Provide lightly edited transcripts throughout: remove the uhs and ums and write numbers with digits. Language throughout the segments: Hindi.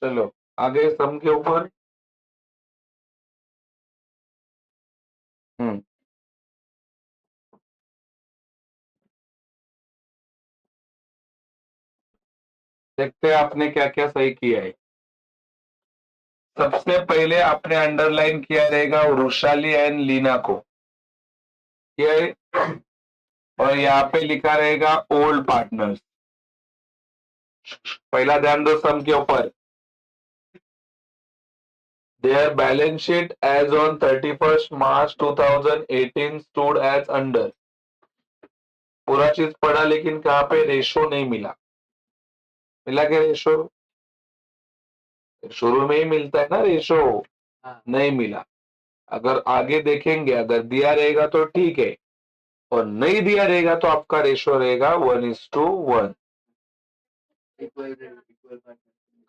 चलो आगे सम के ऊपर। देखते हैं आपने क्या क्या सही किया है। सबसे पहले आपने अंडरलाइन किया रहेगा वृषाली एंड लीना को, ये, और यहाँ पे लिखा रहेगा ओल्ड पार्टनर्स। पहला ध्यान दो सम के ऊपर। Their balance sheet as on 31st March 2018 stood as under. पूरा चीज पढ़ा लेकिन कहाँ पे रेशो नहीं मिला। मिला क्या रेशो? शुरू में ही मिलता है ना रेशो। नहीं मिला। अगर आगे देखेंगे, अगर दिया रहेगा तो ठीक है, और नहीं दिया रहेगा तो आपका रेशो रहेगा 1:1।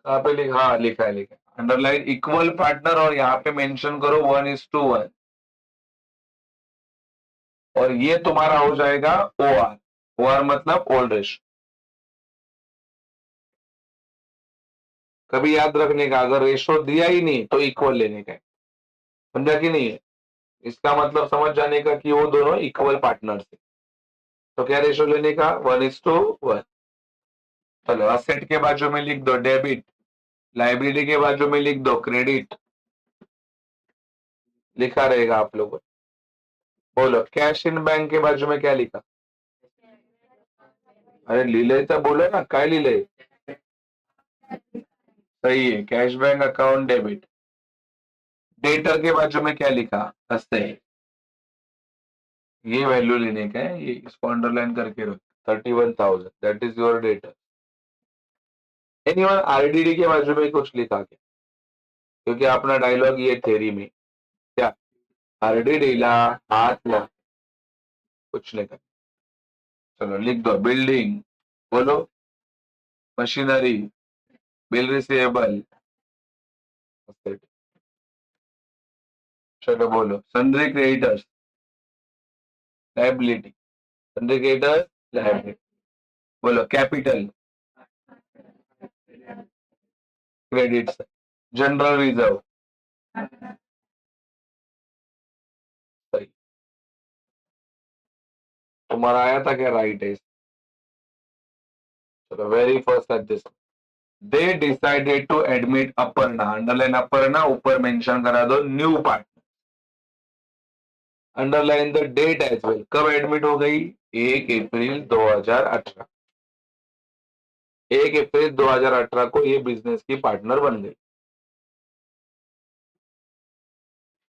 कहाँ पे लिखा? हाँ लिखा है, लिखा है अंडरलाइन इक्वल पार्टनर, और यहाँ पे मेंशन करो 1:1, और ये तुम्हारा हो जाएगा OR। OR मतलब ओल्ड रेशो। कभी याद रखने का, अगर रेशो दिया ही नहीं तो इक्वल लेने का है। समझा कि नहीं है? इसका मतलब समझ जाने का कि वो दोनों इक्वल पार्टनर्स है। तो क्या रेशो लेने का? 1:1। चलो असेट के बाजू में लिख दो डेबिट, लाइबिलिटी के बाजू में लिख दो क्रेडिट। लिखा रहेगा आप लोगों ने। बोलो कैश इन बैंक के बाजू में क्या लिखा? अरे लीले तो बोलो ना, काय लीले? सही है, cash bank account debit. Debtor के बाजू में क्या लिखा? असेट। ये वैल्यू लेने का है, ये इसको अंडरलाइन करके रखो। 31,000 that is your debtor. Anyone RDD के बाजू में कुछ लिखा क्या? क्योंकि अपना डायलॉग ये थ्योरी में क्या, आरडीडी ला हाथ ला, कुछ नहीं करना। चलो लिख दो बिल्डिंग, बोलो मशीनरी, बिल रिसीवेबल, चलो बोलो sundry creditors, liability, sundry creditors liability. बोलो कैपिटल, क्रेडिट्स, जनरल रिजर्व। सही। तुम्हारा आया था क्या राइट है? चलो very first adjust. They decided to admit Aparna, underline Aparna, ऊपर मेंशन करा दो new part. Underline the date as well, कब एडमिट हो गई? 1 अप्रैल 2018। 1 अप्रैल 2018 को ये बिजनेस की पार्टनर बन गई।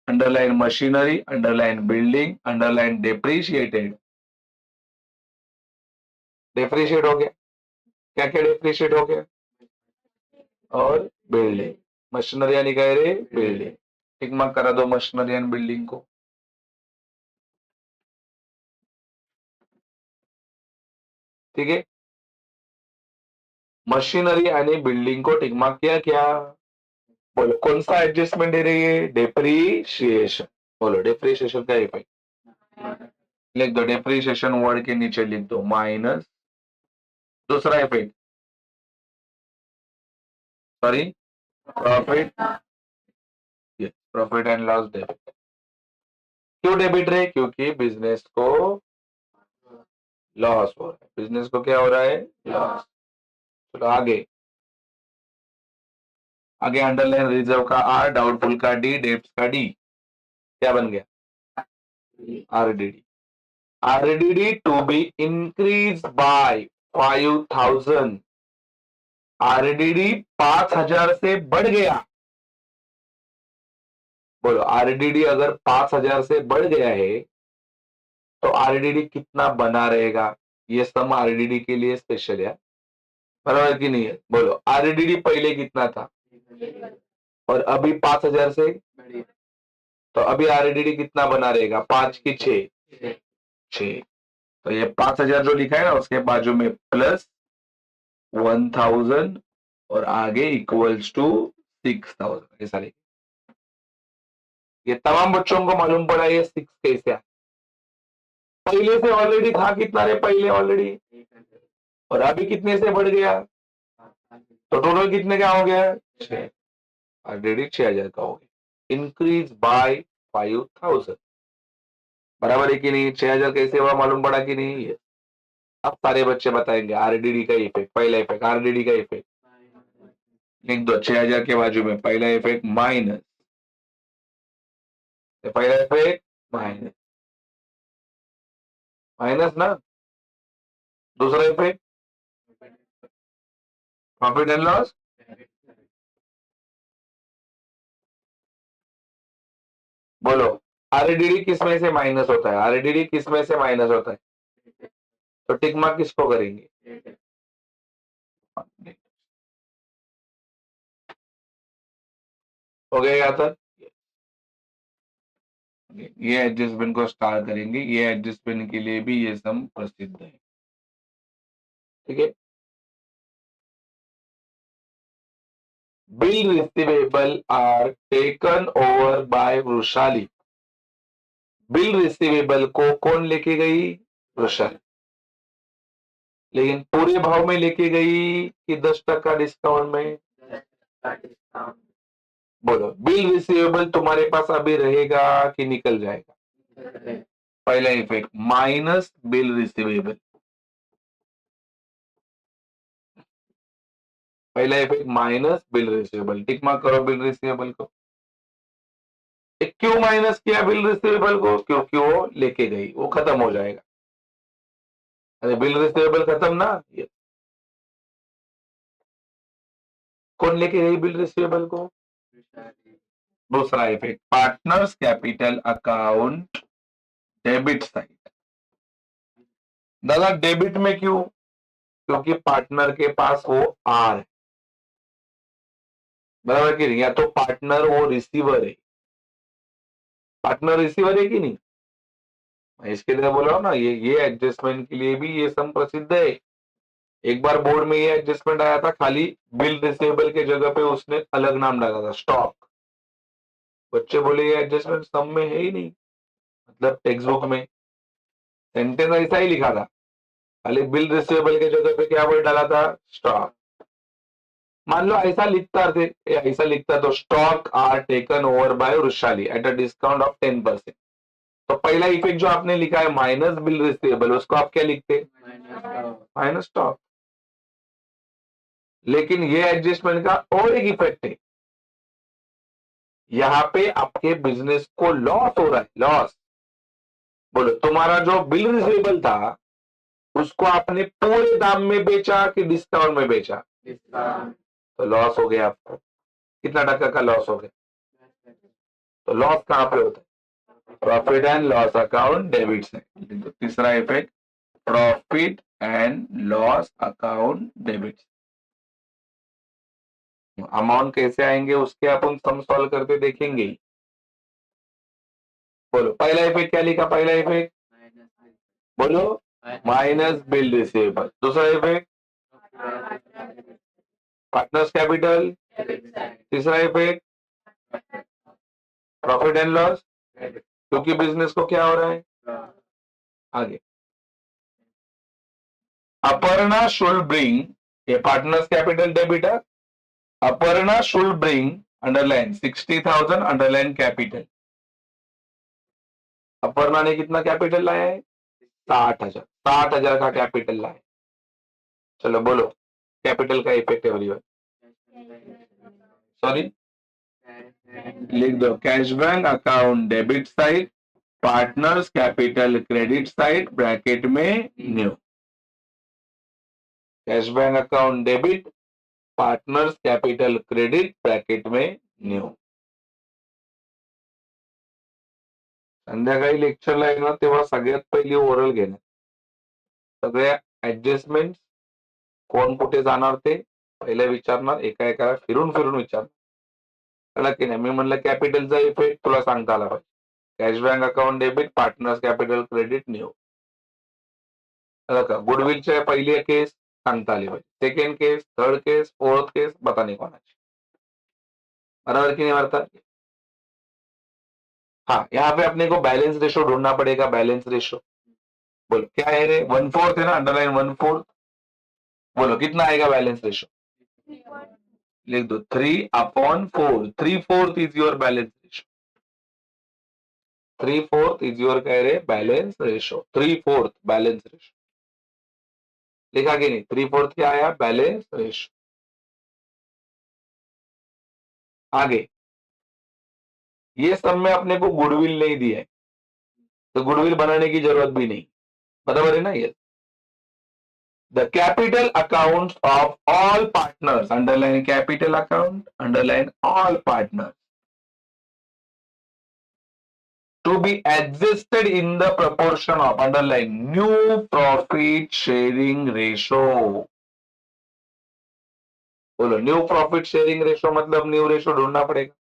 Underline machinery, underline building, underline depreciated. Depreciate हो गया। क्या क्या डेप्रिशिएट हो गया? और बिल्डिंग। मशीनरी यानी कह रहे बिल्डिंग। टिक मार्क करा दो मशीनरी एंड बिल्डिंग को। ठीक है, मशीनरी यानी बिल्डिंग को टिक मार्क किया क्या? बोलो कौन सा एडजस्टमेंट दे रही है? डेप्रीशिएशन। बोलो डेप्रीशिएशन का इफेक्ट लिख दो, डेप्रीशिएशन वर्ड के नीचे लिख दो माइनस। दूसरा effect, sorry, profit, profit and loss debit. क्यों डेबिट रहे? क्योंकि बिजनेस को लॉस हो रहा है। बिजनेस को क्या हो रहा है? लॉस। चलो आगे। आगे अंडरलाइन रिजर्व का R, डाउटफुल का D, डेब्ट्स का D। क्या बन गया? RDD। RDD to be increase by 5,000। RDD 5,000 से बढ़ गया। बोलो RDD अगर 5,000 से बढ़ गया है तो RDD कितना बना रहेगा? ये सम RDD के लिए स्पेशल है, बराबर की नहीं है? बोलो RDD पहले कितना था और अभी 5,000 से, तो अभी RDD कितना बना रहेगा? 5 की 6, 6। तो ये 5,000 जो लिखा है ना उसके बाजू में प्लस 1,000 और आगे इक्वल्स टू 6,000, ऐसा लिखा। ये तमाम बच्चों को मालूम पड़ा ये 6 कैसे? पहले से ऑलरेडी था कितना रे? पहले ऑलरेडी और अभी कितने से बढ़ गया, तो टोटल कितने का हो गया, 6, ऑलरेडी 6,000 का हो गया, इंक्रीज बाय 5,000। बराबर है कि नहीं, 6,000 कैसे हुआ मालूम पड़ा कि नहीं। ये अब सारे बच्चे बताएंगे आरडीडी का इफेक्ट, पहला इफेक्ट आरडीडी का इफेक्ट लिख दो, 6,000 के बाजू में पहला इफेक्ट माइनस, पहला इफेक्ट माइनस, माइनस ना, दूसरा इफेक्ट प्रॉफिट एंड लॉस, बोलो आरडीडी किस में से माइनस होता है, आरडीडी किस में से माइनस होता है, तो टिक मार्क किसको करेंगे, हो गया यहाँ तक। ये एडजस्टमेंट को स्टार्ट करेंगे, ये एडजस्टमेंट के लिए भी ये सम प्रसिद्ध है, ठीक है। Bill receivable are taken over by Vrushali, bill receivable को कौन लेके गई, वृषाली, लेकिन पूरे भाव में लेके गई कि 10% डिस्काउंट में, बोलो बिल रिसीवेबल तुम्हारे पास अभी रहेगा कि निकल जाएगा, पहला इफेक्ट माइनस बिल रिसीवेबल, पहला effect minus bill receivable, tick mark करो बिल रिसीवेबल को। क्यों माइनस किया बिल रिसीवेबल को, क्योंकि वो लेके गई, वो खत्म हो जाएगा, अरे बिल रिसीवेबल खत्म ना, ये कौन लेके गई बिल रिसीवेबल को, दूसरा effect partners capital account debit side, दादा डेबिट में क्यों, क्योंकि पार्टनर के पास वो आर है, बराबर कि नहीं, या तो पार्टनर वो रिसीवर है, पार्टनर रिसीवर है कि नहीं, इसके लिए बोला ना, ये एडजस्टमेंट के लिए भी ये सम प्रसिद्ध है। एक बार बोर्ड में ये एडजस्टमेंट आया था, खाली बिल रिसीवेबल के जगह पे उसने अलग नाम डाला था, स्टॉक, बच्चे बोले ये एडजस्टमेंट सम में है ही नहीं, मतलब टेक्स्ट बुक में सेंटेंस ऐसा ही लिखा था, खाली बिल रिसीवेबल के जगह पे क्या वर्ड डाला था, स्टॉक। मान लो ऐसा लिखता थे, ऐसा लिखता तो stock are taken over by Vrushali at a discount of 10%, तो पहला इफेक्ट जो आपने लिखा है माइनस बिल रिसीवेबल, उसको आप क्या लिखते, माइनस स्टॉक, लेकिन ये एडजस्टमेंट का और एक इफेक्ट है, यहां पे आपके बिजनेस को लॉस हो रहा है, लॉस, बोलो तुम्हारा जो बिल रिसीवेबल था उसको आपने पूरे दाम में बेचा कि डिस्काउंट में बेचा, तो लॉस हो गया आपको, कितना टका का लॉस हो गया, तो लॉस कहां पे होता है, profit and loss account debit से, तो तीसरा effect profit and loss account debit, amount कैसे आएंगे उसके अपन सम सॉल्व करके देखेंगे। बोलो पहला इफेक्ट क्या लिखा, पहला इफेक्ट बोलो माइनस बिल रिसीवेबल, दूसरा इफेक्ट पार्टनर्स कैपिटल, तीसरा इफेक्ट प्रॉफिट एंड लॉस, क्योंकि बिजनेस को क्या हो रहा है, आगे अपर्णा शुड ब्रिंग, ये पार्टनर्स कैपिटल डेबिट है, Aparna should bring underline 60,000 underline capital, Aparna ने कितना कैपिटल लाया है, 60,000, 60,000 का कैपिटल लाया, चलो बोलो कैपिटल का इफेक्ट एवरीवन, सॉरी लिख दो cash bank account debit side, partners capital credit side bracket में new, cash bank account debit partners capital credit bracket में न्यू। संध्याकाळी लेक्चरला आहे ना तेव्हा सगळ्यात पहिली ओरल घेणार, सगळ्या ऍडजस्टमेंट कोण कुठे जाणार ते पहिले विचारणार, एका एकाला फिरून फिरून विचारणार, कळलं की नाही, मी म्हणलं कॅपिटलचा इफेक्ट तुला सांगता आला पाहिजे, cash bank account debit partners capital credit new, कळलं का, गुडविलच्या पहिली केस सांगता आली पाहिजे, second case, third case, fourth case पता नहीं कोणाची, बराबर की नहीं वार्ता। हाँ यहाँ पे अपने को बैलेंस रेशो ढूंढना पड़ेगा, बैलेंस रेशो बोलो क्या है रे, 1/4 है ना, अंडरलाइन 1/4, बोलो कितना आएगा बैलेंस रेशो? लिख दो 3/4. 3/4 is your balance ratio. 3/4 is your कह रहे बैलेंस रेशो. 3/4 बैलेंस रेशो लिखा कि नहीं? 3/4 क्या आया? Balance ratio. आगे ये सब में अपने को गुडविल नहीं दिया है, तो गुडविल बनाने की जरूरत भी नहीं. बराबर है ना ये? The capital account of all partners, underline capital account, underline all partners, to be adjusted in the proportion of, underline, new profit sharing ratio. बोलो न्यू प्रॉफिट शेयरिंग रेशो मतलब न्यू रेशो ढूंढना पड़ेगा.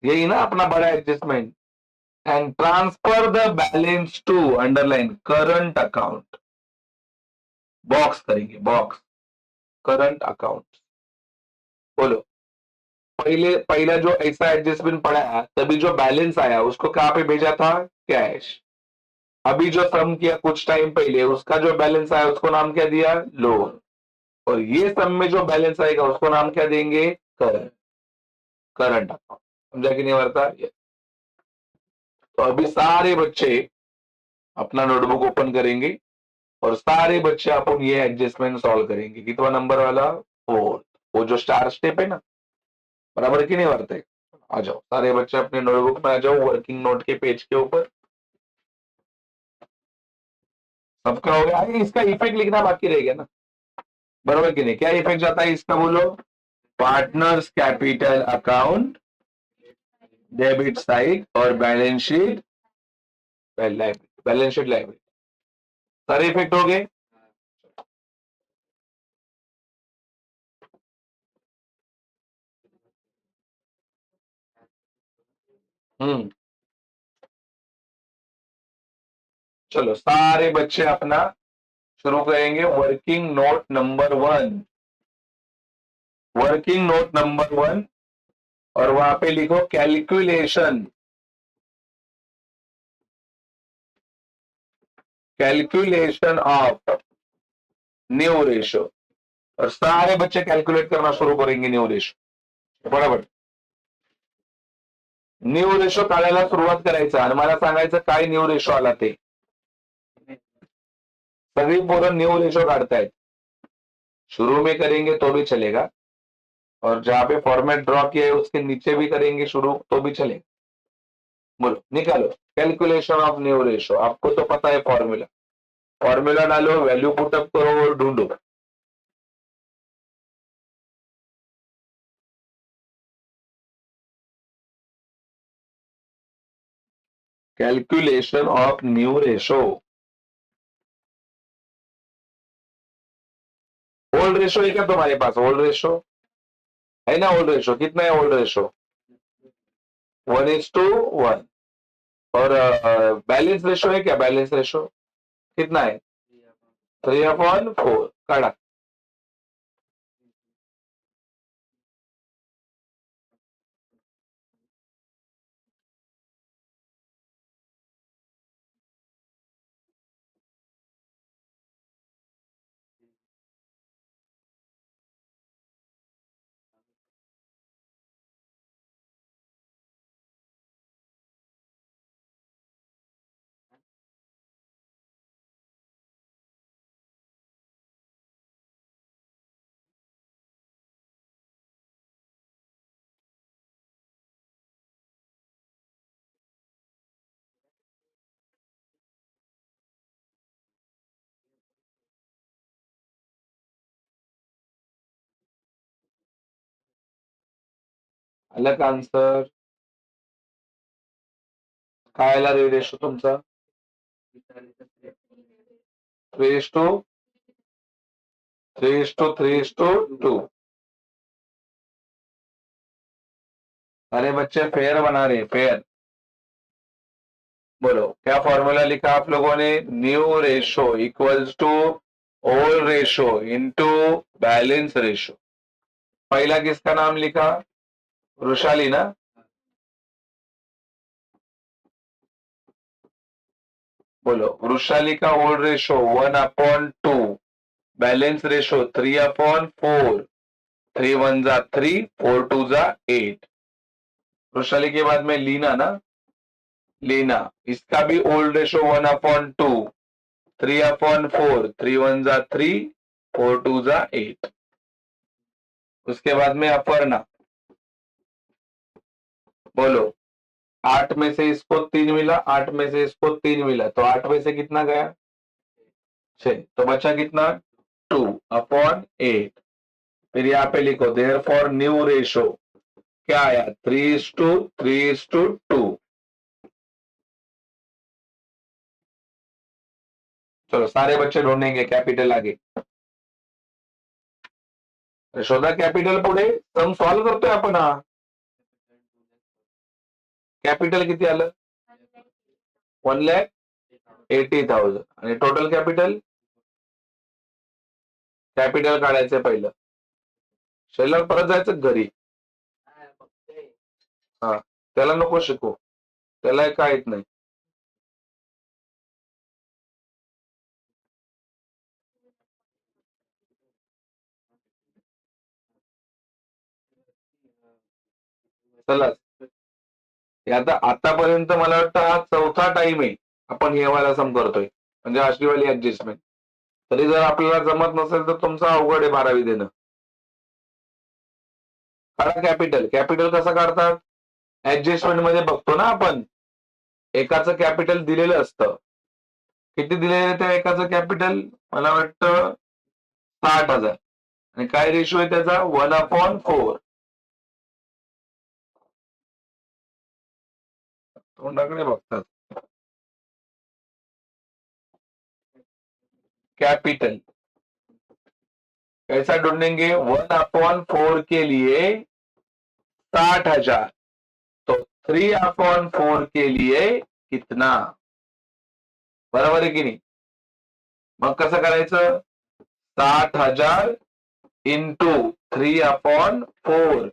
यही ना अपना बड़ा adjustment. And transfer the balance to, underline, current account. Box करेंगे, बॉक्स करंट अकाउंट. बोलो पहला जो ऐसा एडजस्टमेंट पड़ा है, तभी जो बैलेंस आया उसको कहां पे भेजा था? कैश. अभी जो सम किया कुछ टाइम पहले, उसका जो बैलेंस आया उसको नाम क्या दिया? लोन. और ये सब में जो बैलेंस आएगा उसको नाम क्या देंगे? करंट. Current account. समझा कि नहीं वार्ता? तो अभी सारे बच्चे अपना नोटबुक ओपन करेंगे और सारे बच्चे अपन ये एडजस्टमेंट सॉल्व करेंगे. कितना नंबर वाला? 4. वो जो स्टार स्टेप है ना, बराबर की नहीं वार्ता? आ जाओ सारे बच्चे अपने नोटबुक में आ जाओ, वर्किंग नोट के पेज के ऊपर. सबका हो गया? इसका इफेक्ट लिखना बाकी रह गया ना, बराबर की नहीं? क्या इफेक्ट जाता है इसका? बोलो. Partners capital account, debit side, और balance sheet, balance sheet library. सारे इफेक्ट हो गए. चलो सारे बच्चे अपना शुरू करेंगे. Working note number 1. Working note number 1. और वहां पे लिखो calculation. Calculation of new ratio. और सारे बच्चे कैलकुलेट करना शुरू करेंगे न्यू रेशो. बरोबर. न्यू रेशो काढायला सुरुवात करायचं आणि मला सांगायचं काय न्यू रेशो आला ते. सभी पोरं न्यू रेशो काढतायत. शुरू में करेंगे तो भी चलेगा, और जहां पे फॉर्मेट ड्रॉ किया है उसके नीचे भी करेंगे शुरू तो भी चलेगा. बोलो निकालो कैलकुलेशन ऑफ न्यू रेशो. आपको तो पता है फॉर्मूला. फॉर्मूला डालो, वैल्यू पुटअप करो और ढूंढो. Calculation of new ratio. Old ratio है क्या तुम्हारे पास? ओल्ड रेशो है ना? ओल्ड रेशो कितना है? Old ratio 1:1. और बैलेंस रेशो है क्या? बैलेंस रेशो कितना है? 3/4. काढ़ा. अलग आन्सर. काय आला रे रेशो तुमचा? 3:2. अरे बच्चे फेयर बना रहे, फेयर. बोलो क्या फॉर्मूला लिखा आप लोगों ने? New ratio equals to old ratio into balance ratio. पहला किसका नाम लिखा? वृषाली ना? बोलो वृषाली का ओल्ड रेशो 1/2. बैलेंस रेशो 3/4, 3 1 जा 3, 4 2 जा 8। वृषाली के बाद में लीना ना, लीना, इसका भी ओल्ड रेशो 1/2, 3/4, 3 1 जा 3, 4 2 जा 8। उसके बाद में अपर्णा, बोलो 8 में से इसको 3 मिला, 8 में से इसको 3 मिला, तो 8 में से कितना गया? 6, तो बचा कितना? 2/8। फिर यहाँ पे लिखो देयर फॉर न्यू रेशो क्या आया? 3:3:2। चलो सारे बच्चे ढूंढेंगे कैपिटल आगे। यशोदा कैपिटल पुढे सम सॉल्व करतोय आपण हा। कॅपिटल किती आलं? 1,80,000 आणि टोटल कॅपिटल काढायचं पहिलं. शैला परत जायचं घरी. हा, त्याला नको शिकू, त्याला काय येत नाही. चला आता आतापर्यंत मला वाटतं हा चौथा टाइम आहे आपण हे वाला सम करतोय, म्हणजे अशी वाली ऍडजस्टमेंट. तरी जर आपल्याला जमत नसेल तर तुमचं अवघड आहे 12वी देणं. काढा कॅपिटल. कॅपिटल कसं काढतात? ऍडजस्टमेंट मध्ये बघतो ना आपण, एकाचं कॅपिटल दिलेलं असतं. किती दिलेलं त्या एकाचं कॅपिटल? मला वाटतं 60,000. आणि काय रेशो आहे त्याचा? 1/4. तोंडाकडे बघतात. कैपिटल कैसा ढूंढेंगे? 1/4 के लिए 60,000, तो 3/4 के लिए कितना? बरोबर आहे की नाही? मग कसं करायचं? 60,000 इंटू 3/4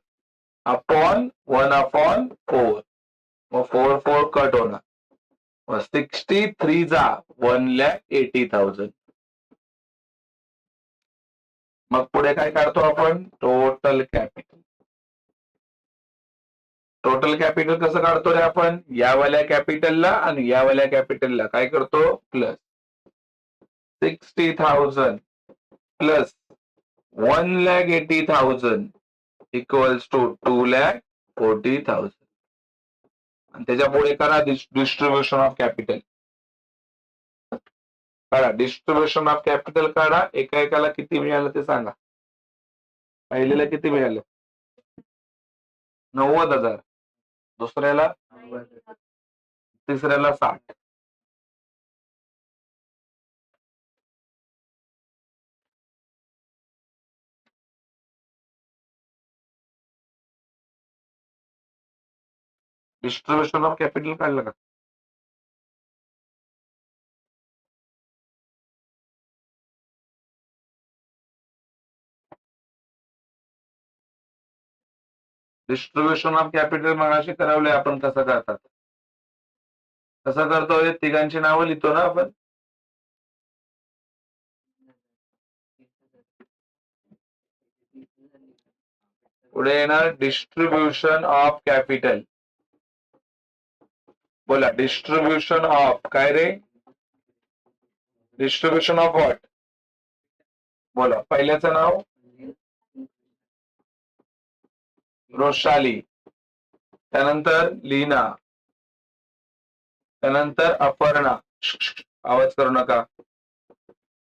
अपॉन 1/4. मग 4 कट होणार. मग 63 जा 1,80,000. मग पुढे काय काढतो आपण? Total capital. टोटल कॅपिटल कसं काढतो रे आपण? यावाल्या कॅपिटलला आणि यावाल्या कॅपिटलला काय करतो? Plus 60,000 plus 1,80,000 equals to 2,40,000. आणि त्याच्या पुढे करा डिस्ट्रीब्युशन ऑफ कॅपिटल. काढा डिस्ट्रीब्युशन ऑफ कॅपिटल काढा. एका एकाला किती मिळालं ते सांगा. पहिलेला किती मिळालं? 90,000. दुसऱ्याला? तिसऱ्याला 60. डिस्ट्रीब्युशन ऑफ कॅपिटल काढलं का? डिस्ट्रीब्युशन ऑफ कॅपिटल मगाशी ठरवलंय आपण कसं करतात. कसं करतोय? तिघांची नावं लिहितो ना आपण. पुढे येणार डिस्ट्रीब्युशन ऑफ कॅपिटल. बोला डिस्ट्रीब्युशन ऑफ काय रे? Distribution of what? बोला. पहिल्याचं नाव रोशाली, त्यानंतर लीना, त्यानंतर अपर्णा. आवाज करू नका.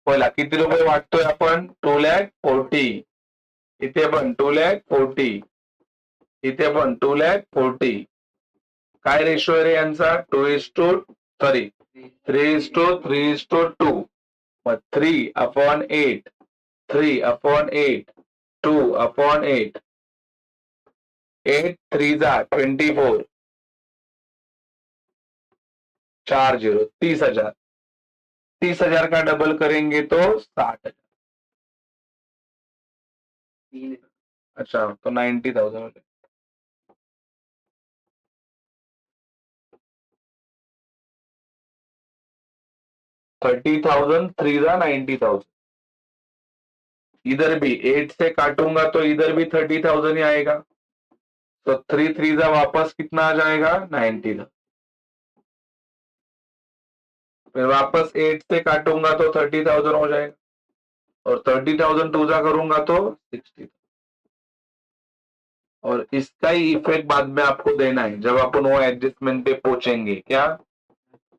बोला किती रुपये वाटतोय आपण? 2,40,000. इथे पण 2,40,000. इथे पण 2,40,000. काय रेशो आहे रे यांचा? 3:2. मग 3/8, 3/8, 2/8. 8 3 जा 24. 40 30,000. 30,000 का डबल करेंगे तो 60,000. अच्छा, तो 90,000. 30,000 3 जा 90,000. इधर भी 8 से काटूंगा तो इधर भी 30,000 ही आएगा, तो 3 3 जा वापस कितना आ जाएगा 90। फिर वापस 8 से काटूंगा तो 30,000 हो जाएगा, और 30,000 टू जा करूंगा तो 60। और इसका ही इफेक्ट बाद में आपको देना है जब अपन वो एडजस्टमेंट पे पहुंचेंगे। क्या?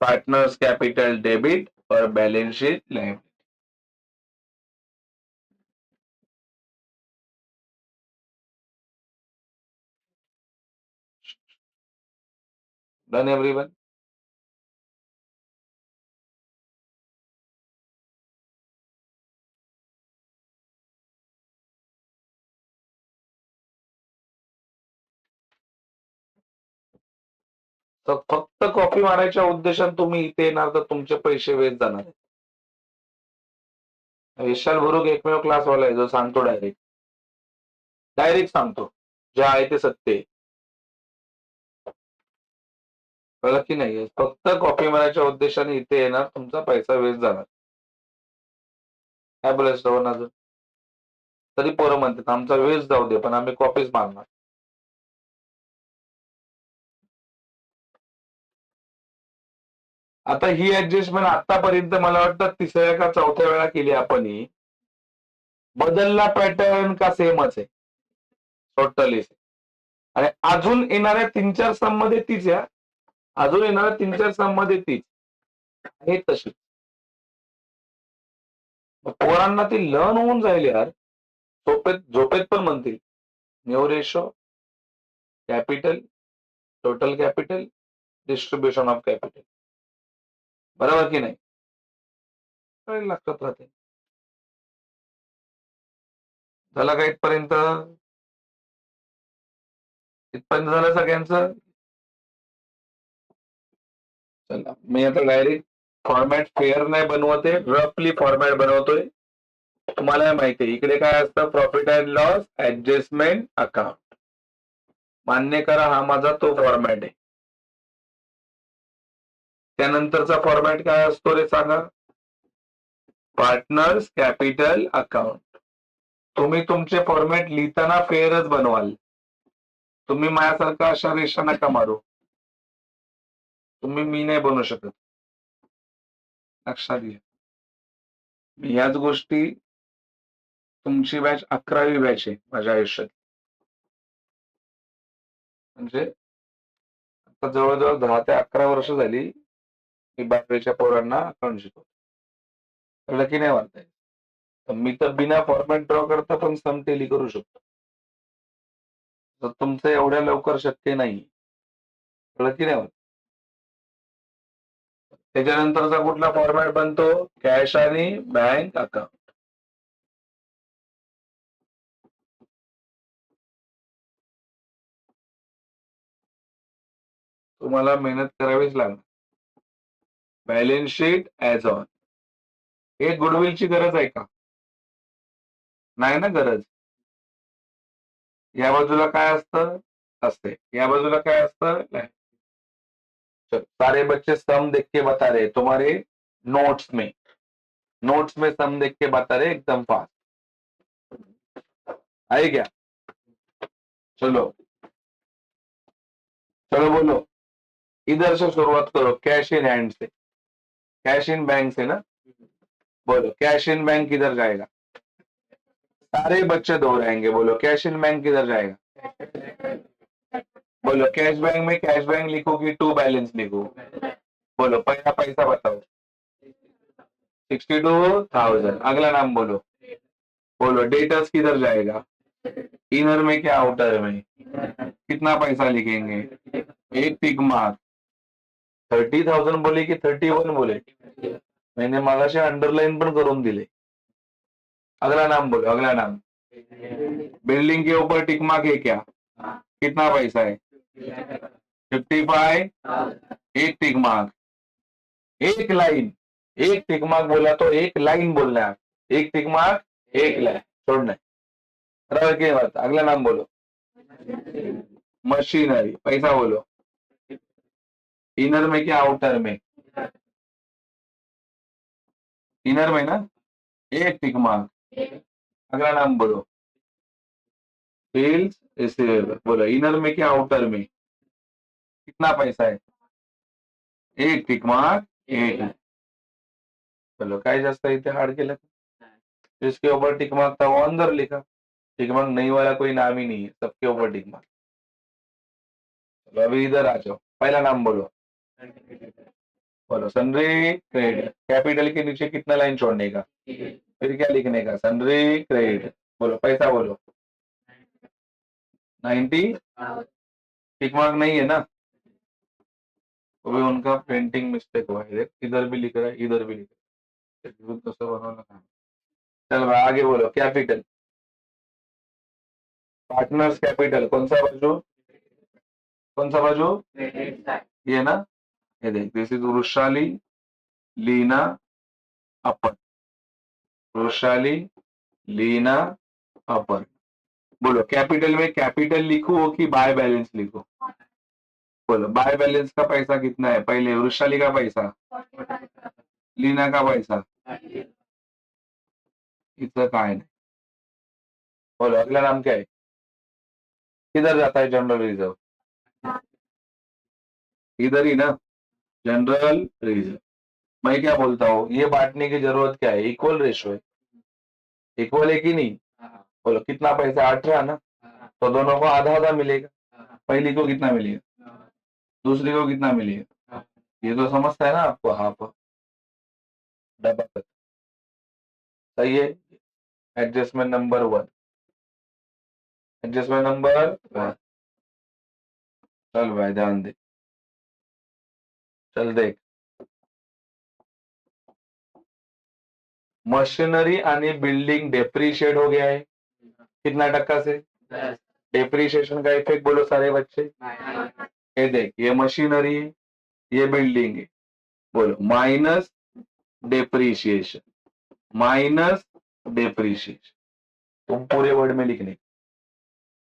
पार्टनर्स कैपिटल डेबिट और balance sheet liability. Done everyone? तर फक्त कॉपी मारायच्या उद्देशाने तुम्ही इथे येणार तर तुमचे पैसे वेस्ट जाणार आहेत. विशाल भुरुक एकमेव क्लासवाला आहे जो सांगतो डायरेक्ट सांगतो जे आहे ते सत्य आहे. कळलं की नाही? फक्त कॉपी मारायच्या उद्देशाने इथे येणार, तुमचा पैसा वेस्ट जाणार. काय बोलायचं श्रवण अजून? तरी पोरं म्हणतात आमचा वेस्ट जाऊ दे पण आम्ही कॉपीच मारणार. आता ही ऍडजस्टमेंट आतापर्यंत मला वाटतं तिसऱ्या का चौथ्या वेळा केली आपण ही. बदलला पॅटर्न का सेमच आहे? टोटली. आणि अजून येणाऱ्या 3-4 सम मध्ये तीच आहे. अजून येणाऱ्या 3-4 सम मध्ये तीच हे तशी. पोरांना ती लर्न होऊन जाईल यार. झोपेत पण म्हणतील new ratio, capital, total capital, distribution of capital. बरोबर की नाही? लक्षात राहते. झालं का इथपर्यंत? इथपर्यंत झालं सगळ्यांचं? चला मी आता डायरेक्ट फॉर्मॅट फेअर नाही बनवते, रफली फॉर्मॅट बनवतोय. तुम्हाला माहिती आहे इकडे काय असतं, profit and loss, adjustment, account. मान्य करा हा माझा तो फॉर्मॅट आहे. त्यानंतरचा फॉर्मॅट काय असतो रे सांगा? Partners capital account. तुम्ही तुमचे फॉर्मॅट लिहिताना फेअरच बनवाल. तुम्ही माझ्यासारखा अशा रेषा नका मारू. तुम्ही मी नाही बनवू शकत. लक्षात घ्या. याच गोष्टी तुमची बॅच 11वी बॅच आहे माझ्या आयुष्यात. म्हणजे आता जवळजवळ 10 ते 11 वर्ष झाली मी 12वीच्या पोरांना अकाउंट शिकवतो. कळलं की नाही म्हणताय? तर मी तर बिना फॉर्मॅट ड्रॉ करता पण सम टेली करू शकतो. तर तुमचं एवढ्या लवकर शक्य नाही. कळलं की नाही? त्याच्यानंतरचा कुठला फॉर्मॅट बनतो? कॅश आणि बँक अकाउंट. तुम्हाला मेहनत करावीच लागणार. Balance sheet as on. हे गुडविलची गरज आहे का? नाही ना गरज. या बाजूला काय असतं? असते. या बाजूला काय असतं? सारे बच्चे सम देख के बता रहे तुम्हारे नोट्स में सम देख के बता रहे एकदम फास्ट. आहे क्या? चलो बोलो. इधर से शुरुआत करो, कैश इन हैंड से. कैश इन बैंक से ना? बोलो कैश इन बैंक किधर जाएगा? सारे बच्चे दोहराएंगे. बोलो कैश इन बैंक किधर जाएगा? बोलो कैश बैंक में कैश बैंक लिखो कि टू बैलेंस लिखो? बोलो पहला पैसा बताओ. 62,000. अगला नाम बोलो. बोलो डेटर्स किधर जाएगा? इनर में क्या आउटर में? कितना पैसा लिखेंगे? एक टिक मार्क. 30,000 बोले की 31 बोले? मैंने मगाशी अंडरलाइन पण करून दिले. अगला नाम बोलो. अगला नाम. बिल्डिंग के ऊपर टिक मार्क है क्या? कितना पैसा है? 55. एक टिक मार्क. एक लाइन. एक टिक मार्क बोला तो एक लाइन बोलना है. एक टिक मार्क एक लाइन छोड़ना है. बराबर की बात. अगला नाम बोलो. मशीनरी. पैसा बोलो. इनर में क्या आउटर में? इनर में ना? एक टिक मार्क. अगला नाम बोलो। Bills receivable. बोलो इनर में क्या आउटर में कितना पैसा है? एक टिक मार्क एक। चलो काय जास्त इथे हार्ड केलं? जिसके ऊपर टिक मार्क था वो अंदर लिखा। टिक मार्क नहीं वाला कोई नाम ही नहीं है, सबके ऊपर टिक मार्क। चलो अभी इधर आ जाओ, पहला नाम बोलो। बोलो सनरी क्रेडिट। कैपिटल के नीचे कितना लाइन छोड़ने का? फिर क्या लिखने का? सनरी क्रेडिट। बोलो पैसा बोलो। 90। टिक मार्क नहीं है ना, तो भी उनका प्रिंटिंग मिस्टेक हुआ है। इधर भी लिख रहा है, इधर भी लिख रहा है, तो सब बनवाना था। चलो भाई आगे बोलो। कैपिटल, पार्टनर्स कैपिटल कौन सा बाजू? कौन सा बाजू? ये ना, ये देख, दिस इज वृषाली, लीना, अपर। वृषाली, लीना, अपर। बोलो कैपिटल में कैपिटल लिखो कि बाय बैलेंस लिखो? बोलो बाय बैलेंस का पैसा कितना है? पहले वृषाली का पैसा, लीना का पैसा, इतना काय नहीं। बोलो अगला नाम क्या है? किधर जाता है जनरल रिजर्व? इधर ही ना, जनरल रिजर्व। मैं क्या बोलता हूँ, ये बांटने की जरूरत क्या है? इक्वल रेशो है। इक्वल है कि नहीं? बोलो कितना पैसा? 18 ना, तो दोनों को आधा आधा मिलेगा। पहली को कितना मिलेगा? दूसरी को कितना मिलेगा? ये तो समझता है ना आपको? Half double. सही है। Adjustment number 1। Adjustment number 1। चल भाई ध्यान दे, चल देख। मशीनरी आणि बिल्डिंग डेप्रिशिएट हो गया है कितना टक्का से? डेप्रिशिएशन का इफेक्ट बोलो सारे बच्चे। ये देख, ये मशीनरी है, ये बिल्डिंग है। बोलो माइनस डेप्रिशिएशन, माइनस डेप्रिशिएशन। तुम पूरे वर्ड में लिखने।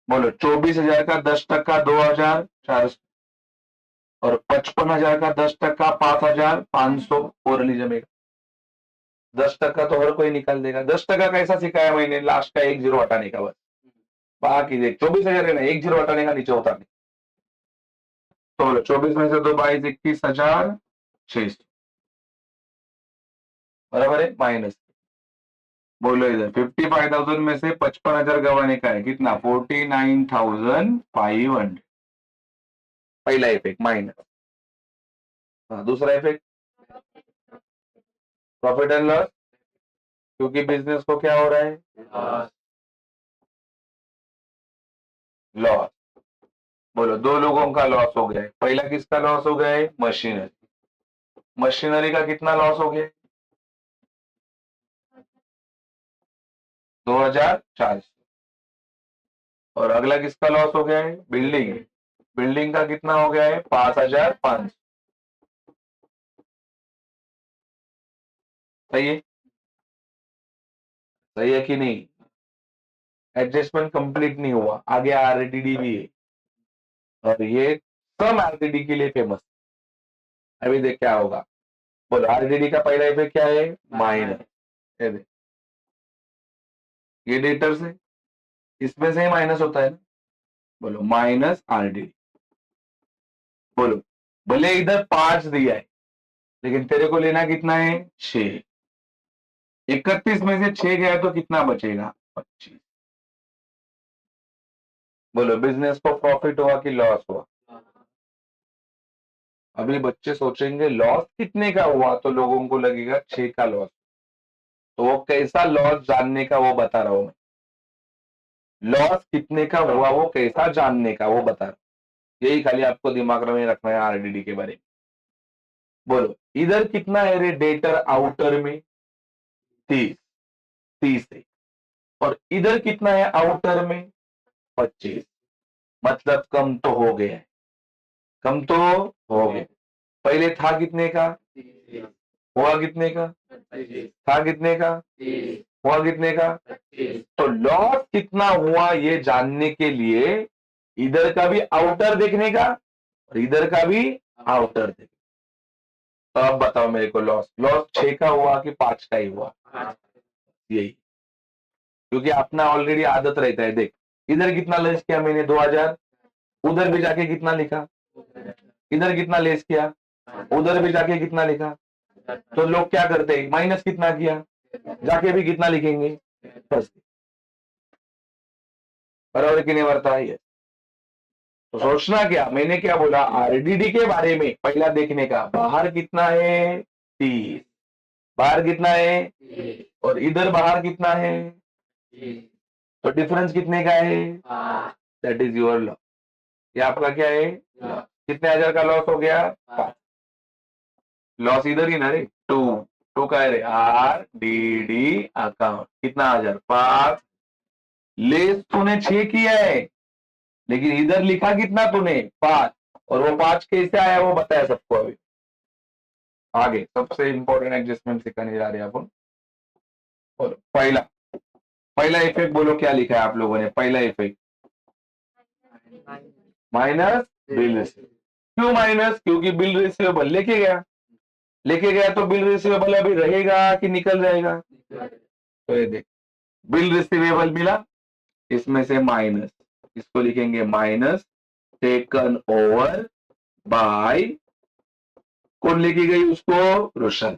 बोलो 24,000 का 10% 2,400 और 55,000 का 10% 5,500 ओरली जमेगा। 10% तो हर कोई निकाल देगा। 10% कैसा सिखाया मैंने? लास्ट का एक जीरो हटाने का बस। बाकी देख 24,000 है ना, एक जीरो हटाने का, नीचे होता नहीं। तो बोलो 24 में से 2 22 21,600 बराबर है माइनस। बोलो इधर 55,000 में से 55,000 गंवाने का है कितना? 49,500। पहला इफेक्ट माइनस। हाँ दूसरा इफेक्ट प्रॉफिट एंड लॉस, क्योंकि बिजनेस को क्या हो रहा है? लॉस। बोलो 2 लोगों का लॉस हो गया है। पहला किसका लॉस हो गया है? मशीनरी। मशीनरी का कितना लॉस हो गया? 2,400। और अगला किसका लॉस हो गया है? बिल्डिंग। बिल्डिंग का कितना हो गया है? 5,500। सही है? सही है कि नहीं? एडजस्टमेंट कंप्लीट नहीं हुआ, आगे आरडीडी भी है, और ये सम आरडीडी के लिए फेमस। अभी देख क्या होगा। बोलो आरडीडी का पहला इफेक्ट क्या है? माइनस। ये देख, ये डेटर्स है, इसमें से ही माइनस होता है ना। बोलो माइनस आरडीडी। बोलो भले इधर 5 दिया है, लेकिन तेरे को लेना कितना है? 6। 31 में से 6 गया तो कितना बचेगा? 25। बोलो बिजनेस को प्रॉफिट हुआ कि लॉस हुआ? अभी बच्चे सोचेंगे लॉस कितने का हुआ, तो लोगों को लगेगा 6 का लॉस। तो वो कैसा लॉस जानने का वो बता रहा हूं मैं। लॉस कितने का हुआ वो कैसा जानने का वो बता रहा हूं। यही खाली आपको दिमाग में रखना है आरडीडी के बारे में। बोलो इधर कितना है रे डेटर आउटर में? 30। 30 है। और इधर कितना है आउटर में? 25। मतलब कम तो हो गया है, कम तो हो गया। पहले था कितने का? हुआ कितने का? था कितने का? हुआ कितने का? तो लॉस कितना हुआ ये जानने के लिए इधर का भी आउटर देखने का और इधर का भी आउटर देखने। तो अब बताओ मेरे को, लॉस लॉस 6 का हुआ कि 5 का ही हुआ? यही। क्योंकि अपना ऑलरेडी आदत रहता है। देख इधर कितना लेस किया मैंने 2000, उधर भी जाके कितना लिखा, इधर कितना लेस किया, उधर भी जाके कितना लिखा। तो लोग क्या करते हैं, माइनस कितना किया, जाके भी कितना लिखेंगे, बस। बराबर कि नहीं बढ़ता है ये। तो सोचना क्या, मैंने क्या बोला, आरडीडी के बारे में पहला देखने का, बाहर कितना है 30, बाहर कितना है, और इधर बाहर कितना है, तो डिफरेंस कितने का है, दैट इज योर लॉस। ये आपका क्या है, कितने हजार का लॉस हो गया, 5। लॉस इधर ही ना रे, 2 का है रे, आर डी डी अकाउंट कितना हजार, 5। लेस तूने 6 किया है, लेकिन इधर लिखा कितना तूने, 5। और वो 5 कैसे आया वो बताया सबको। अभी आगे सबसे इंपॉर्टेंट एडजस्टमेंट सिखाने जा रहे हैं अपन। और पहला पहला इफेक्ट बोलो क्या लिखा है आप लोगों ने, पहला इफेक्ट माइनस बिल रिसीवेबल। क्यों माइनस, क्योंकि बिल रिसीवेबल लेके गया तो बिल रिसीवेबल अभी रहेगा कि निकल जाएगा। तो ये देख बिल रिसीवेबल मिला, इसमें से माइनस, इसको लिखेंगे माइनस टेकन ओवर बाय, कौन लेके गई उसको, रोशन।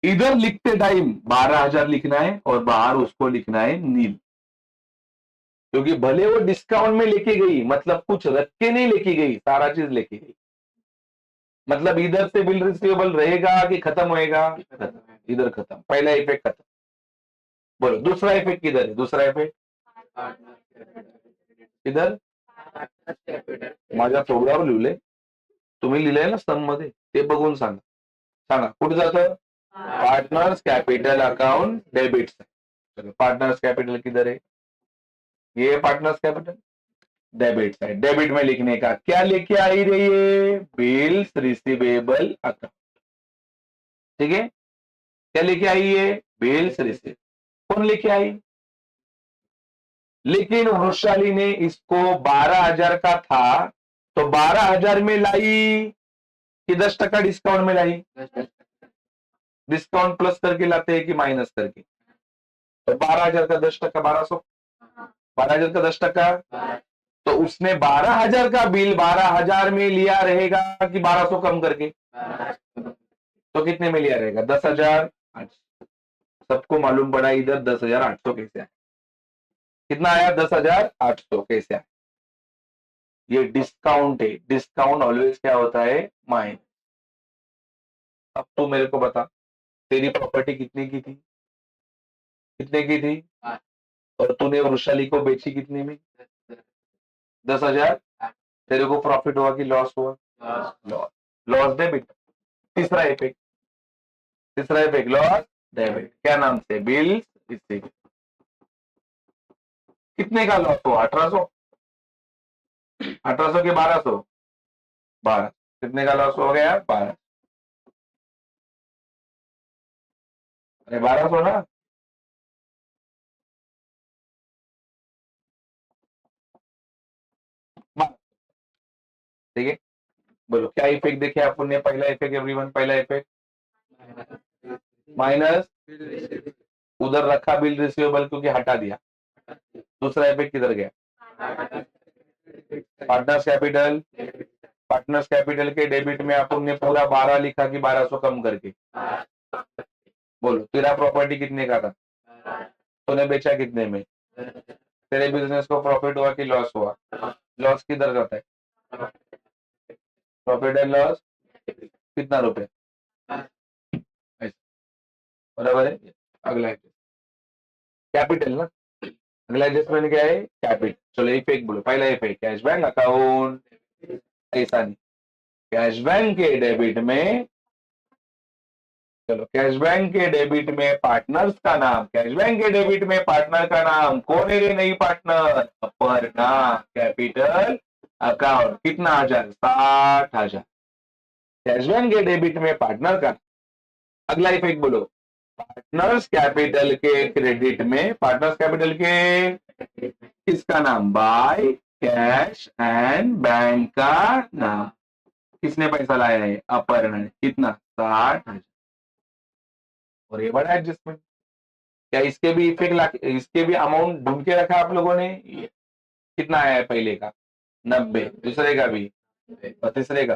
इधर लिखते टाइम 12,000 लिखना है और बाहर उसको लिखना है नील, क्योंकि भले वो डिस्काउंट में लेके गई, मतलब कुछ रख के नहीं लेके गई, सारा चीज लेके गई। मतलब इधर से बिल रिसीवेबल रहेगा कि खत्म होएगा, इधर खत्म, पहला इफेक्ट खत्म। बोलो दूसरा इफेक्ट किधर है, दूसरा इफेक्ट इधर, माझ्या प्रोग्राम लिहिले, तुम्ही लिहिलंय ना स्तंभ मध्ये, ते बघून सांगा कुठे जातं, पार्टनर्स कैपिटल अकाउंट डेबिट। चलो पार्टनर्स कैपिटल किधर है, ये partners capital debit side, debit में लिखने का क्या लेके आई रही है, बिल्स रिसीवेबल अकाउंट। ठीक है, क्या लेके आई है, बिल्स रिसीव। कौन लेके आई, लेकिन वृषाली ने इसको 12,000 का था तो 12,000 में लाई कि 10% डिस्काउंट में लाई, डिस्काउंट प्लस करके लाते हैं कि माइनस करके, तो 12,000 का 10%, 1200, 12,000 का 10%, तो उसने 12,000 का बिल 12,000 में लिया रहेगा कि 1200 कम करके, तो कितने में लिया रहेगा, 10,800। सबको मालूम पड़ा इधर 10,800 कैसे आया, कितना आया 10,800 कैसे आया, ये डिस्काउंट है, डिस्काउंट ऑलवेज क्या होता है, माइनस। अब तू मेरे को बता, तेरी प्रॉपर्टी कितने की थी, कितने की थी, और तूने वृषाली को बेची कितने में, 10,000। तेरे को प्रॉफिट हुआ कि लॉस हुआ, लॉस, लॉस डेबिट। तीसरा इफेक्ट, लॉस डेबिट, क्या नाम से, बिल्स रिसीव। कितने का लॉस हुआ, 1800, 1800 के 1200, 12, कितने का लॉस हो गया, 12। अरे 1200 ना, ठीक है। बोलो क्या इफेक्ट देखे अपन ने, पहला इफेक्ट एवरीवन, पहला इफेक्ट माइनस, उधर रखा बिल रिसीवेबल क्योंकि हटा दिया। दूसरा इफेक्ट किधर गया, पार्टनर्स कैपिटल, पार्टनर्स कैपिटल के डेबिट में अपन ने पूरा 12 लिखा कि 1200 कम करके। बोलो तेरा प्रॉपर्टी कितने का था, तूने बेचा कितने में, तेरे बिजनेस को प्रॉफिट हुआ कि लॉस हुआ, लॉस किधर जाता है, प्रॉफिट एंड लॉस, कितना रुपए, बराबर है। अगला कैपिटल ना, अगला एडजस्टमेंट क्या है, कैपिटल। चलो इफेक्ट बोलो, पहला इफेक्ट कैश बैंक अकाउंट, ऐसा नहीं, कैश बैंक के डेबिट में, चलो कैश बैंक के डेबिट में पार्टनर्स का नाम, कैश बैंक के डेबिट में पार्टनर का नाम कौन है रे, नहीं पार्टनर, अपर्णा, कैपिटल अकाउंट कितना, 60,000, कैश बैंक के डेबिट में पार्टनर का। अगला इफेक्ट बोलो, पार्टनर्स कैपिटल के क्रेडिट में, पार्टनर्स कैपिटल के किसका नाम, बाय कैश एंड बैंक का नाम, किसने पैसा लाया है, अपर्णा ने, कितना, 60,000। और ये बड़ा एडजस्टमेंट, क्या इसके भी इफेक्ट इसके भी अमाउंट ढूंढ के रखा आप लोगों ने? कितना आया है पहले का? 90। दूसरे का भी और तीसरे का?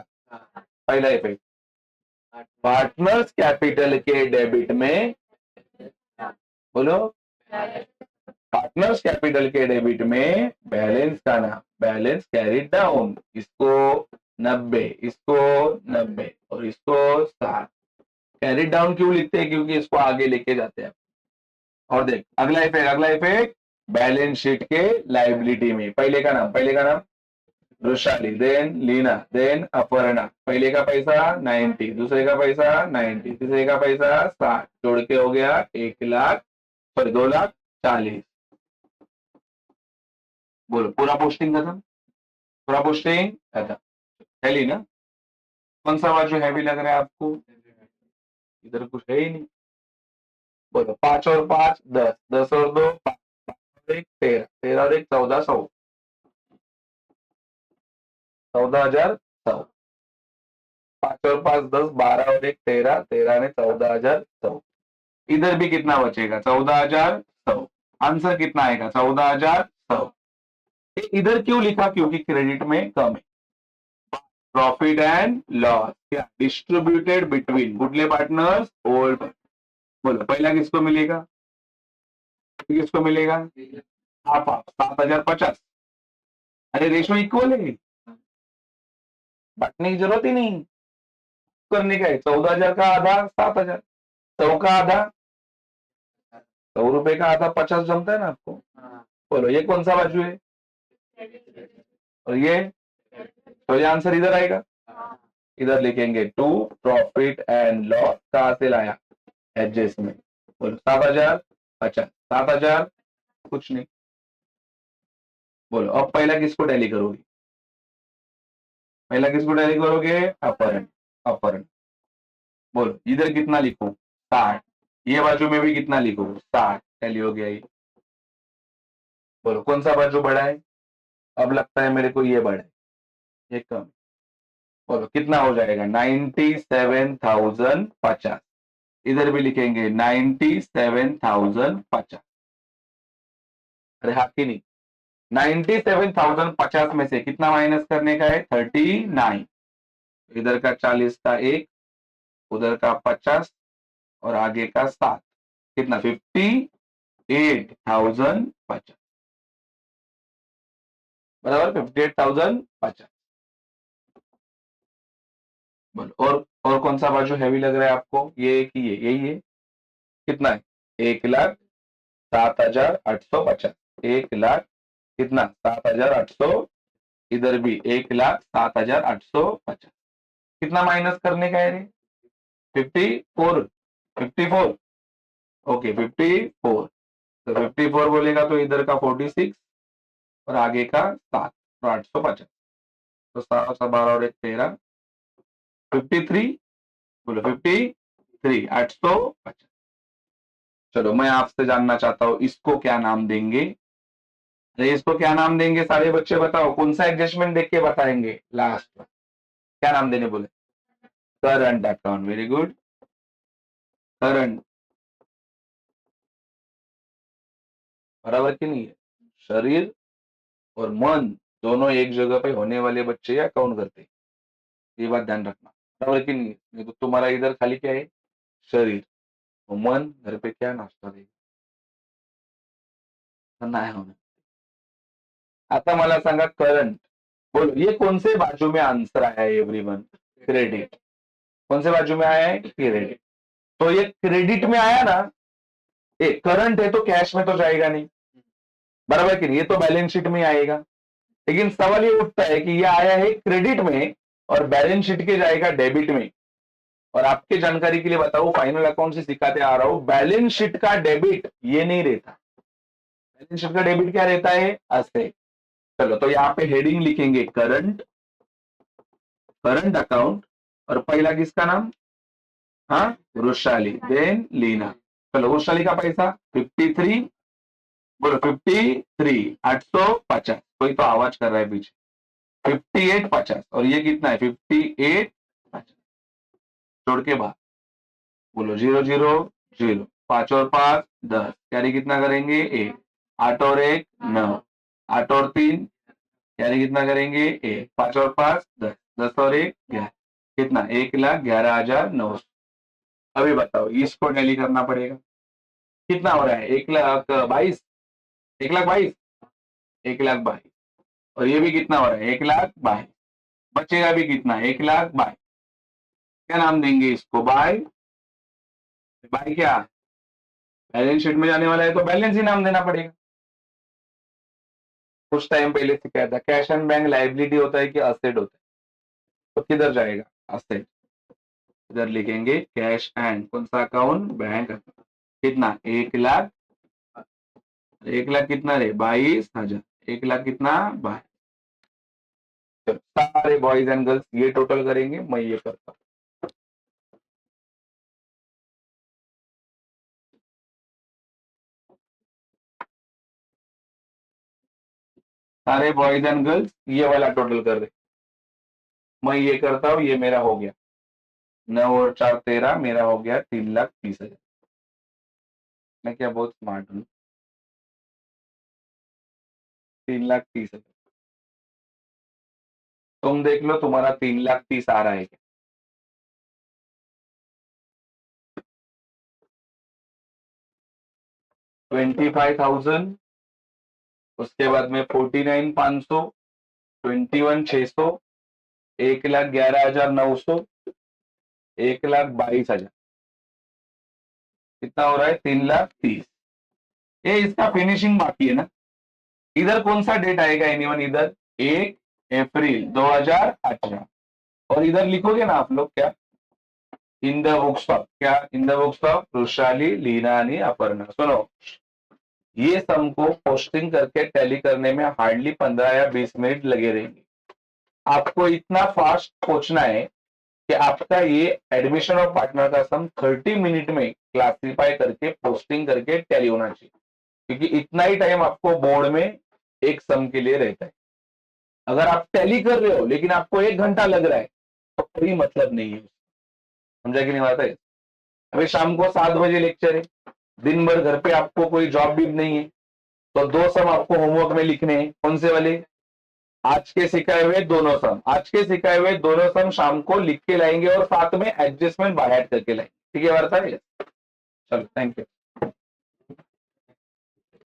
पहला इफेक्ट पार्टनर्स कैपिटल के डेबिट में, बोलो, पार्टनर्स कैपिटल के डेबिट में बैलेंस का नाम, बैलेंस कैरिड डाउन, इसको 90, इसको 90 और इसको 60। कैरिड डाउन क्यों लिखते हैं? क्योंकि इसको आगे लेके जाते हैं। और देख अगला इफेक्ट, अगला इफेक्ट बैलेंस शीट के लाइबिलिटी में पहले का नाम, पहले का नाम वृषाली, देन लीना, देन अपर्णा। पहले का पैसा 90, दूसरे का पैसा 90, तीसरे का पैसा 60, जोड़ के हो गया 1,00,000, सॉरी 2,40,000। बोलो पूरा पोस्टिंग खत्म, पूरा पोस्टिंग खत्म। है ना? कौन सा बाजू हैवी लग रहा है आपको? इधर कुछ है ही नहीं। बोलो 5 और 5 10, 10 और 2 5, 1 13, 13 और 1 14, 100, 14,100। 5 और 5 10, 12 और 1 13, 13 ने 14,100। इधर भी कितना बचेगा? 14,100। आंसर कितना आएगा? 14,100। इधर क्यों लिखा? क्योंकि क्रेडिट में कम है। प्रॉफिट एंड लॉस क्या डिस्ट्रीब्यूटेड बिटवीन गुडले पार्टनर्स ओल्ड। बोलो पहला किसको मिलेगा? किसको मिलेगा? Half half 7,050। अरे रेशो इक्वल है, बांटने की जरूरत ही नहीं, करने का है। 14,000 का आधा 7,000, 100 का आधा 100 रुपए का आधा 50 जमता है ना आपको। बोलो ये कौन सा बाजू है? और ये तो ये आंसर इधर आएगा। इधर लिखेंगे टू प्रॉफिट एंड लॉस। कहां से लाया? एडजस्टमेंट। बोलो 7,050, 7,000 कुछ नहीं। बोलो अब पहला किसको टैली करोगे? पहला किसको टैली करोगे? अपहरण, अपहरण। बोलो इधर कितना लिखूं? 60। ये बाजू में भी कितना लिखूं? 60। टैली हो गया ये। बोलो कौन सा बाजू बड़ा है? अब लगता है मेरे को ये बड़ा है, ये कम। बोलो कितना हो जाएगा? 97,050। इधर भी लिखेंगे 97,050। अरे हाँ कि नहीं? 97,050 में से कितना माइनस करने का है? 39। इधर का 40 का 1, उधर का 50 और आगे का 7, कितना? 58,050 बराबर 58,050। बोलो और कौन सा बाजू हैवी लग रहा है आपको? ये कि ये? यही है। कितना है? 1,07,850। 1,00,000 कितना? 7,800। इधर भी 1,07,850। कितना माइनस करने का है रे? 54, 54। ओके 54। तो 54 बोलेगा तो इधर का 46 और आगे का 7, तो 850। तो 7, 12 और 1 13, 53। बोलो 53, 850। चलो मैं आपसे जानना चाहता हूं इसको क्या नाम देंगे? अरे इसको क्या नाम देंगे सारे बच्चे? बताओ कौन सा एडजस्टमेंट देख के बताएंगे लास्ट में? क्या नाम देने बोले? Current account. Very good, current. बराबर की नहीं है? शरीर और मन दोनों एक जगह पे होने वाले बच्चे या काउंट करते हैं, ये बात ध्यान रखना। बराबर की नहीं है? नहीं तो तुम्हारा इधर खाली क्या है? शरीर और मन घर पे क्या नाश्ता देगा? नाही होणार. आता मला सांगा करंट। बोलो ये कौन से बाजू में आंसर आया है एवरीवन? क्रेडिट। कौन से बाजू में आया है? क्रेडिट। तो ये क्रेडिट में आया ना, ये करंट है तो कैश में तो जाएगा नहीं, बराबर कि नहीं? ये तो बैलेंस शीट में आएगा। लेकिन सवाल ये उठता है कि ये आया है क्रेडिट में और बैलेंस शीट के जाएगा डेबिट में। और आपके जानकारी के लिए बताऊं, फाइनल अकाउंट से सिखाते आ रहा हूं, बैलेंस शीट का डेबिट ये नहीं रहता। बैलेंस शीट का डेबिट क्या रहता है? ऐसे। चलो तो यहाँ पे हेडिंग लिखेंगे करंट, करंट अकाउंट। और पहला किसका नाम? हाँ वृषाली, देन लीना। चलो वृषाली का पैसा 53। बोलो 53, 850। कोई तो आवाज कर रहा है पीछे। 5850 और ये कितना है? 5850। जोड़ के बाद बोलो 0, 0, 0। 5 और 5 10, कैरी कितना करेंगे 1, 8 और 1 9, 8 और 3 कैरी कितना करेंगे 1, 5 और 5 10, 10 और 1 11, कितना 1,11,900। अभी बताओ इसको टैली करना पड़ेगा, कितना हो रहा है 1,22,000, 1,22,000, 1,22,000, और ये भी कितना हो रहा है 1,22,000, बचेगा भी कितना 1,22,000। क्या नाम देंगे इसको, बाय बाय क्या, बैलेंस शीट में जाने वाला है तो बैलेंस ही नाम देना पड़ेगा। कुछ टाइम पहले से क्या था, कैश एंड बैंक लाइबिलिटी होता है कि असेट होता है, तो किधर जाएगा असेट, इधर लिखेंगे कैश एंड कौन सा अकाउंट, बैंक अकाउंट, कितना 1,00,000, 1,00,000 कितना रे 22,000, 1,00,000 कितना 22, सारे बॉयज एंड गर्ल्स ये टोटल करेंगे, मैं ये करता हूँ। सारे बॉयज एंड गर्ल्स ये वाला टोटल कर दे, मैं ये करता हूँ, ये मेरा हो गया 9 और 4 13, मेरा हो गया 3,30,000। मैं क्या बहुत स्मार्ट हूँ, 3,30,000। तुम देख लो तुम्हारा 3,30,000 आ रहा है क्या, 25,000, उसके बाद में 49,500, 21,600, 1,11,900, 1,22,000, कितना हो रहा है 3,30,000। ये इसका फिनिशिंग बाकी है ना, इधर कौन सा डेट आएगा एनीवन, इधर 1 अप्रैल 2018, और इधर लिखोगे ना आप लोग क्या, इन द बुक्स ऑफ, क्या in the books of Vrushali Leena आणि अपर्णा। सुनो, ये सम को पोस्टिंग करके टैली करने में हार्डली 15 या 20 मिनट लगे रहेंगे। आपको इतना फास्ट पहुंचना है कि आपका ये एडमिशन ऑफ पार्टनर का सम 30 मिनट में क्लासिफाई करके पोस्टिंग करके टैली होना चाहिए, क्योंकि इतना ही टाइम आपको बोर्ड में एक सम के लिए रहता है। अगर आप टैली कर रहे हो लेकिन आपको 1 घंटा लग रहा है तो कोई मतलब नहीं है, समझा कि नहीं बात है। अभी शाम को 7 बजे लेक्चर है, दिन भर घर पे आपको कोई जॉब भी नहीं है, तो 2 सम आपको होमवर्क में लिखने हैं, कौन से वाले, आज के सिखाए हुए दोनों सम, आज के सिखाए हुए दोनों सम शाम को लिख के लाएंगे और साथ में एडजस्टमेंट बाहर करके लाएंगे, ठीक है वार्ता है। चलो थैंक यू।